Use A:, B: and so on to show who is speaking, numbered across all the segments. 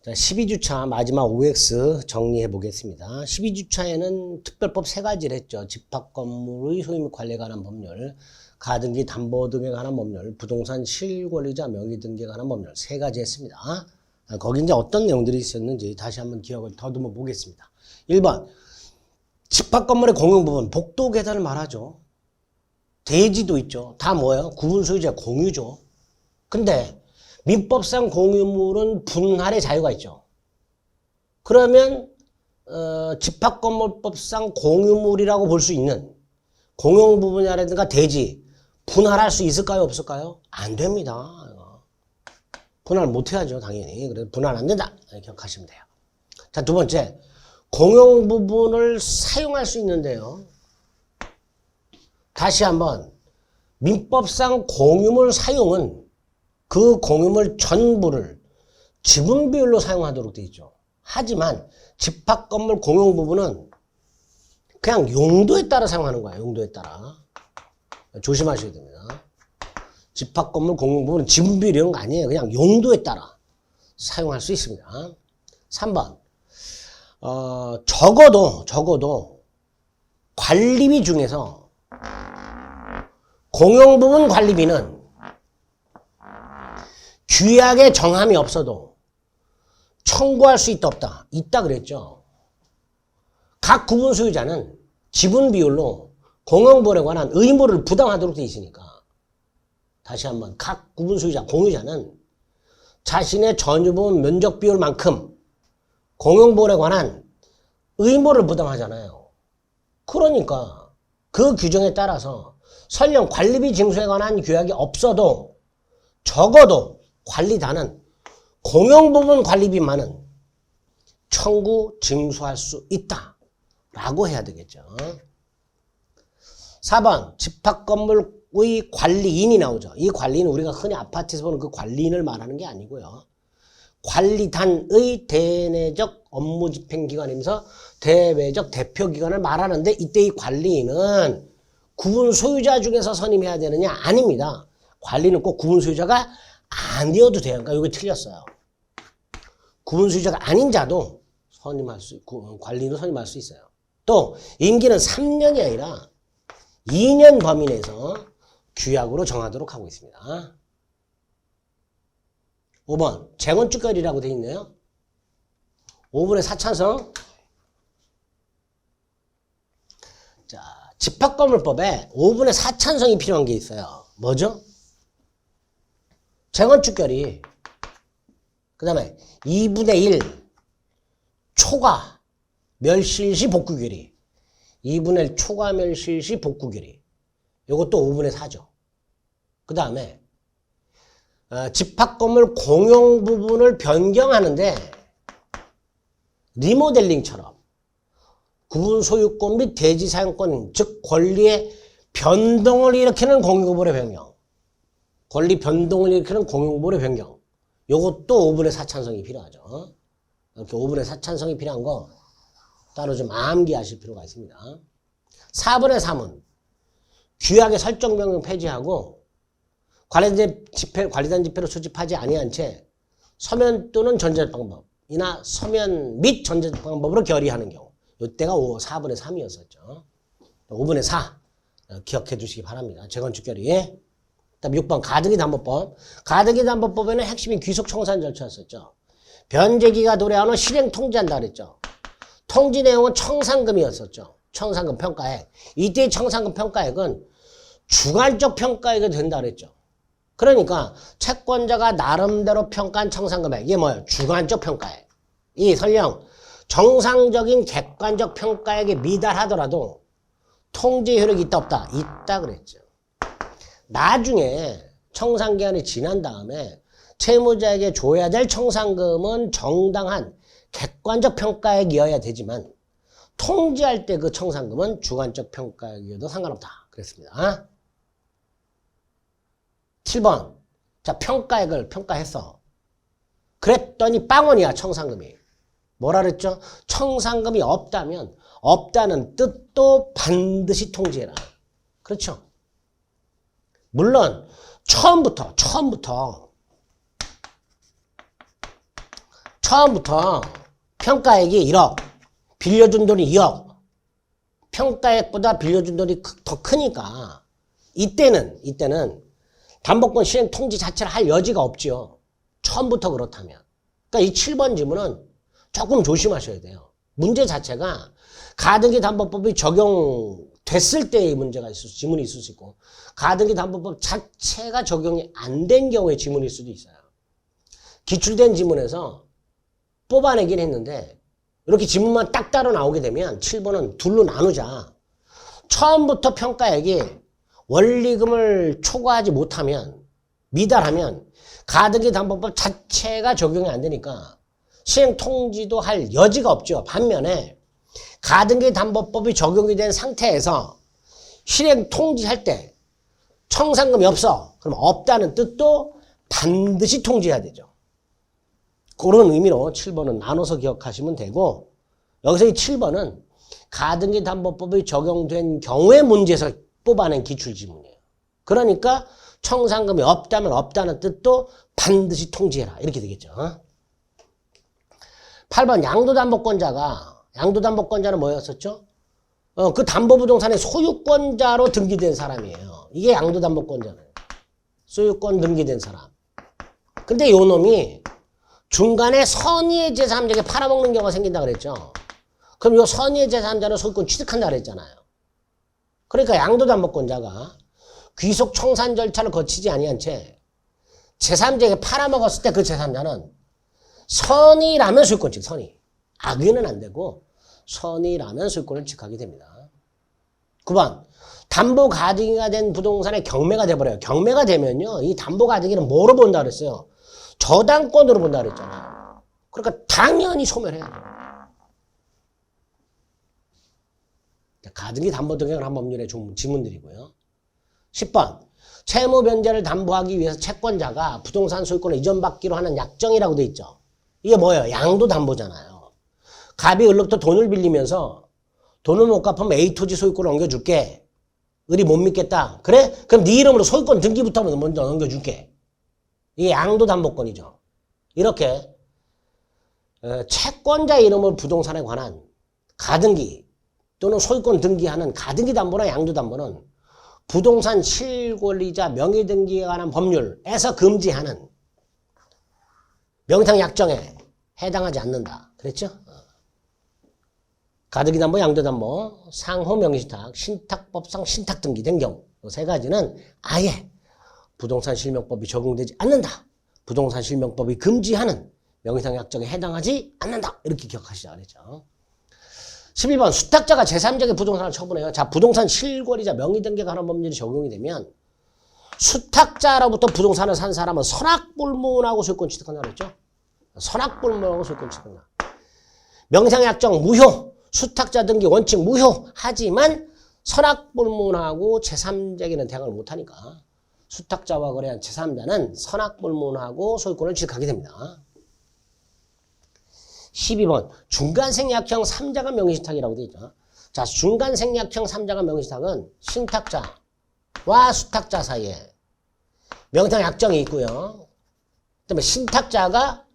A: 자, 12주차 마지막 OX 정리해 보겠습니다. 12주차에는 특별법 3가지를 했죠. 집합건물의 소유 및 관리에 관한 법률, 가등기 담보 등에 관한 법률, 부동산 실권리자 명의 등기에 관한 법률 3가지 했습니다. 거기 이제 어떤 내용들이 있었는지 다시 한번 기억을 더듬어 보겠습니다. 1번 집합건물의 공용 부분, 복도 계단을 말하죠. 대지도 있죠. 다 뭐예요? 구분 소유자 공유죠. 근데 민법상 공유물은 분할의 자유가 있죠. 그러면 집합건물법상 공유물이라고 볼 수 있는 공용 부분이라든가 대지 분할할 수 있을까요? 없을까요? 안 됩니다. 분할 못 해야죠. 당연히. 그래서 분할 안 된다. 기억하시면 돼요. 자, 두 번째. 공용 부분을 사용할 수 있는데요. 다시 한번 민법상 공유물 사용은 그 공유물 전부를 지분 비율로 사용하도록 되어 있죠. 하지만 집합건물 공용 부분은 그냥 용도에 따라 사용하는 거예요. 용도에 따라. 조심하셔야 됩니다. 집합건물 공용 부분은 지분 비율 이런 거 아니에요. 그냥 용도에 따라 사용할 수 있습니다. 3번. 적어도 관리비 중에서 공용 부분 관리비는 규약에 정함이 없어도 청구할 수 있다 없다? 있다 그랬죠. 각 구분 소유자는 지분 비율로 공용부분에 관한 의무를 부담하도록 되어 있으니까 다시 한번 각 구분 소유자, 공유자는 자신의 전유분 면적 비율만큼 공용부분에 관한 의무를 부담하잖아요. 그러니까 그 규정에 따라서 설령 관리비 징수에 관한 규약이 없어도 적어도 관리단은 공용부분 관리비만은 청구, 징수할 수 있다 라고 해야 되겠죠. 4번 집합건물의 관리인이 나오죠. 이 관리인은 우리가 흔히 아파트에서 보는 그 관리인을 말하는 게 아니고요. 관리단의 대내적 업무집행기관이면서 대외적 대표기관을 말하는데 이때 이 관리인은 구분 소유자 중에서 선임해야 되느냐? 아닙니다. 관리는 꼭 구분 소유자가 아니어도 돼요. 그러니까 이게 틀렸어요. 구분 소유자가 아닌 자도 선임할 수 있고 관리인으로 선임할 수 있어요. 또 임기는 3년이 아니라 2년 범위 내에서 규약으로 정하도록 하고 있습니다. 5번 재건축결이라고 되어 있네요. 5분의 4찬성. 자, 집합건물법에 5분의 4찬성이 필요한 게 있어요. 뭐죠? 재건축결의 그 다음에 2분의 1 초과 멸실시 복구결의 2분의 1 초과 멸실시 복구결의 이것도 5분의 4죠. 그 다음에 집합건물 공용 부분을 변경하는데 리모델링처럼 구분 소유권 및 대지 사용권 즉 권리의 변동을 일으키는 공용부분의 변경 권리 변동을 일으키는 공용부분의 변경 요것도 5분의 4찬성이 필요하죠. 이렇게 5분의 4찬성이 필요한 거 따로 좀 암기하실 필요가 있습니다. 4분의 3은 규약의 설정 명령 폐지하고 관리단 집회로 수집하지 아니한 채 서면 또는 전자적 방법이나 서면 및 전자적 방법으로 결의하는 경우 이때가 4분의 3이었었죠. 5분의 4 기억해 두시기 바랍니다. 재건축 결의. 그다음 6번 가등기 담보법. 가등기 담보법에는 핵심이 귀속 청산 절차였었죠. 변제기가 도래하는 실행 통지한다 그랬죠. 통지 내용은 청산금이었었죠. 청산금 평가액. 이때 청산금 평가액은 주관적 평가액이 된다 그랬죠. 그러니까 채권자가 나름대로 평가한 청산금액. 이게 뭐예요? 주관적 평가액. 이 설령 정상적인 객관적 평가액에 미달하더라도 통지 효력이 있다 없다? 있다 그랬죠. 나중에 청산기한이 지난 다음에 채무자에게 줘야 될 청산금은 정당한 객관적 평가액이어야 되지만 통지할 때 그 청산금은 주관적 평가액이어도 상관없다 그랬습니다. 7번 자 평가액을 평가했어. 그랬더니 빵원이야 청산금이. 뭐라 그랬죠? 청산금이 없다면 없다는 뜻도 반드시 통지해라. 그렇죠? 물론 처음부터 처음부터 평가액이 1억, 빌려준 돈이 2억, 평가액보다 빌려준 돈이 더 크니까 이때는 담보권 실행 통지 자체를 할 여지가 없죠. 처음부터 그렇다면. 그러니까 이 7번 지문은 조금 조심하셔야 돼요. 문제 자체가 가등기 담보법이 적용됐을 때의 문제가 지문이 있을 수 있고 가등기 담보법 자체가 적용이 안 된 경우에 지문일 수도 있어요. 기출된 지문에서 뽑아내긴 했는데 이렇게 지문만 딱 따로 나오게 되면 7번은 둘로 나누자. 처음부터 평가액이 원리금을 초과하지 못하면 미달하면 가등기 담보법 자체가 적용이 안 되니까 시행 통지도 할 여지가 없죠. 반면에 가등기 담보법이 적용이 된 상태에서 실행 통지할 때 청산금이 없어. 그럼 없다는 뜻도 반드시 통지해야 되죠. 그런 의미로 7번은 나눠서 기억하시면 되고 여기서 이 7번은 가등기 담보법이 적용된 경우의 문제에서 뽑아낸 기출지문이에요. 그러니까 청산금이 없다면 없다는 뜻도 반드시 통지해라. 이렇게 되겠죠. 8번 양도담보권자는 뭐였었죠? 그 담보부동산의 소유권자로 등기된 사람이에요. 이게 양도담보권자는. 소유권 등기된 사람. 근데 요 놈이 중간에 선의의 제3자에게 팔아먹는 경우가 생긴다 그랬죠. 그럼 요 선의의 제3자는 소유권 취득한다 그랬잖아요. 그러니까 양도담보권자가 귀속 청산 절차를 거치지 아니한 채 제3자에게 팔아먹었을 때 그 제3자는 선의라면 소유권 취득, 선의. 악의는 안 되고 선의라면 소유권을 취득하게 됩니다. 9번 담보가등기가 된 부동산의 경매가 돼버려요. 경매가 되면요. 이 담보가등기는 뭐로 본다 그랬어요? 저당권으로 본다 그랬잖아요. 그러니까 당연히 소멸해야죠. 가등기 담보 등을 한 법률의 지문들이고요. 10번 채무 변제를 담보하기 위해서 채권자가 부동산 소유권을 이전받기로 하는 약정이라고 돼 있죠. 이게 뭐예요? 양도담보잖아요. 갑이 을로부터 돈을 빌리면서 돈을 못 갚으면 A 토지 소유권을 넘겨줄게. 을이 못 믿겠다. 그래? 그럼 네 이름으로 소유권 등기부터 먼저 넘겨줄게. 이게 양도담보권이죠. 이렇게 채권자 이름으로 부동산에 관한 가등기 또는 소유권 등기하는 가등기 담보나 양도담보는 부동산 실권리자 명의등기에 관한 법률에서 금지하는 명의상약정에 해당하지 않는다. 그랬죠? 가등기 담보, 양도담보, 상호 명의신탁, 신탁법상 신탁등기 된 경우 이 세 가지는 아예 부동산 실명법이 적용되지 않는다. 부동산 실명법이 금지하는 명의상약정에 해당하지 않는다. 이렇게 기억하시자 그랬죠. 11번 수탁자가 제3자에게 부동산을 처분해요. 자, 부동산 실권이자 명의등기에 관한 법률이 적용이 되면 수탁자로부터 부동산을 산 사람은 선악불문하고 소유권 취득한다고 그랬죠. 선악불문하고 소유권 취득한다. 명의상약정 무효, 수탁자 등기 원칙 무효 하지만 선악불문하고 제3자에게는 대항을 못하니까 수탁자와 거래한 제3자는 선악불문하고 소유권을 취득하게 됩니다. 12번 중간생략형 3자간 명의신탁이라고 되어 있죠. 자, 중간생략형 3자간 명의신탁은 신탁자와 수탁자 사이에 명의상 약정이 있고요. 그다음에 신탁자가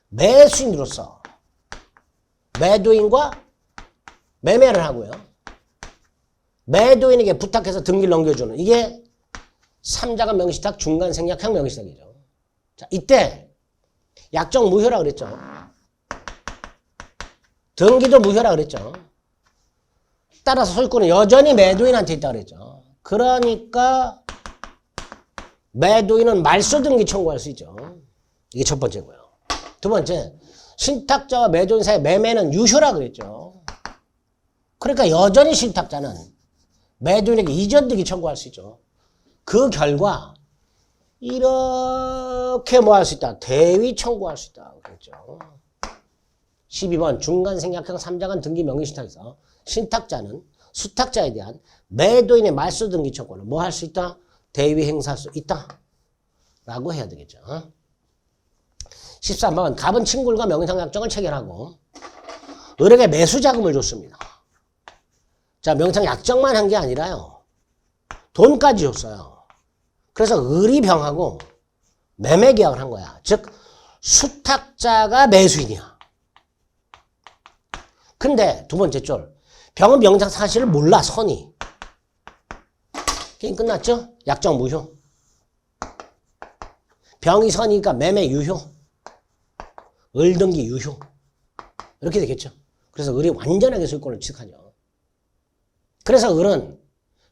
A: 매수인으로서 매도인과 매매를 하고요. 매도인에게 부탁해서 등기를 넘겨주는 이게 3자간 명의신탁 중간생략형 명의신탁이죠. 자, 이때 약정 무효라 그랬죠. 등기도 무효라 그랬죠. 따라서 소유권은 여전히 매도인한테 있다 그랬죠. 그러니까 매도인은 말소 등기 청구할 수 있죠. 이게 첫 번째고요. 두 번째, 신탁자와 매도인 사이의 매매는 유효라 그랬죠. 그러니까 여전히 신탁자는 매도인에게 이전 등기 청구할 수 있죠. 그 결과 이렇게 뭐 할 수 있다? 대위 청구할 수 있다 그랬죠. 12번 중간생략형 3자간 등기 명의신탁에서 신탁자는 수탁자에 대한 매도인의 말소 등기 청구를 뭐 할 수 있다? 대위 행사할 수 있다 라고 해야 되겠죠. 13번 갑은 친구가 명의상약정을 체결하고 을에게 매수자금을 줬습니다. 자, 명의상약정만 한 게 아니라요. 돈까지 줬어요. 그래서 을이 병하고 매매계약을 한 거야. 즉 수탁자가 매수인이야. 근데 두 번째 줄. 병은 명작 사실을 몰라, 선이. 게임 끝났죠? 약정 무효. 병이 선이니까 매매 유효. 을등기 유효. 이렇게 되겠죠. 그래서 을이 완전하게 소유권을 취득하죠. 그래서 을은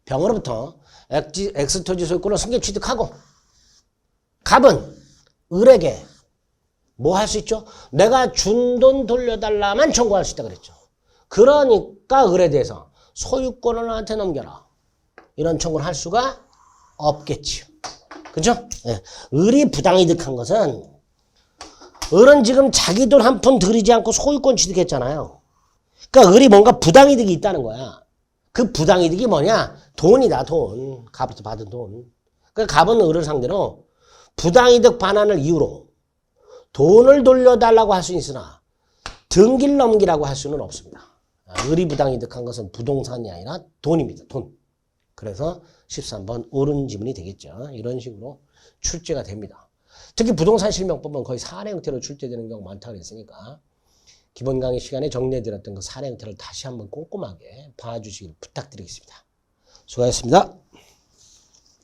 A: 병으로부터 엑스토지 소유권을 승계 취득하고 갑은 을에게 뭐 할 수 있죠? 내가 준 돈 돌려달라만 청구할 수 있다 그랬죠. 그러니까 을에 대해서 소유권을 나한테 넘겨라. 이런 청구를 할 수가 없겠지요. 그죠? 네. 을이 부당이득한 것은 을은 지금 자기 돈 한 푼 들이지 않고 소유권 취득했잖아요. 그러니까 을이 뭔가 부당이득이 있다는 거야. 그 부당이득이 뭐냐? 돈이다, 돈. 갑부터 받은 돈. 그러니까 갑은 을을 상대로 부당이득 반환을 이유로 돈을 돌려달라고 할 수 있으나 등기를 넘기라고 할 수는 없습니다. 을이 부당이득한 것은 부동산이 아니라 돈입니다. 돈. 그래서 13번 옳은 지문이 되겠죠. 이런 식으로 출제가 됩니다. 특히 부동산 실명법은 거의 사례 형태로 출제되는 경우가 많다고 그랬으니까 기본 강의 시간에 정리해드렸던 그 사례 형태를 다시 한번 꼼꼼하게 봐주시길 부탁드리겠습니다. 수고하셨습니다.